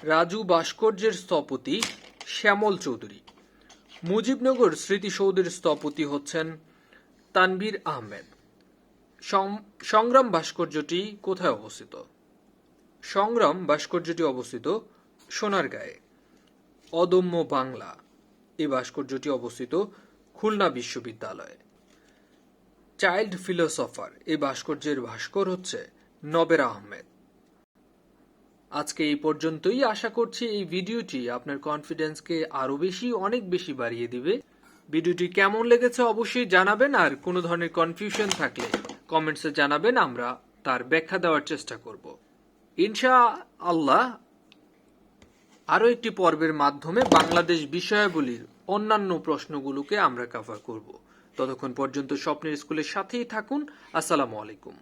Speaker 1: রাজু ভাস্কর্যের স্থপতি শ্যামল চৌধুরী। মুজিবনগর স্মৃতিসৌধের স্থপতি হচ্ছেন তানভীর আহমেদ। সংগ্রাম ভাস্কর্যটি কোথায় অবস্থিত? সংগ্রাম ভাস্কর্যটি অবস্থিত সোনারগাঁয়ে। অদম্য বাংলা এই ভাস্কর্যটি অবস্থিত খুলনা বিশ্ববিদ্যালয়ে। চাইল্ড ফিলোসফার এই ভাস্কর্যের ভাস্কর হচ্ছে নবের আহমেদ। আজকে এই পর্যন্তই। আশা করছি এই ভিডিওটি আপনার কনফিডেন্সকে আরো অনেক বেশি বাড়িয়ে দিবে। ভিডিওটি কেমন লেগেছে অবশ্যই জানাবেন, আর কোনো ধরনের কনফিউশন থাকলে কমেন্টসে জানাবেন, আমরা তার ব্যাখ্যা দেওয়ার চেষ্টা করব। ইনশাআল্লাহ আরো একটি পর্বের মাধ্যমে বাংলাদেশ বিষয়াবলীর অন্যান্য প্রশ্নগুলোকে আমরা কভার করব। ততক্ষণ পর্যন্ত স্বপ্নের স্কুলের সাথেই থাকুন। আসসালামু আলাইকুম।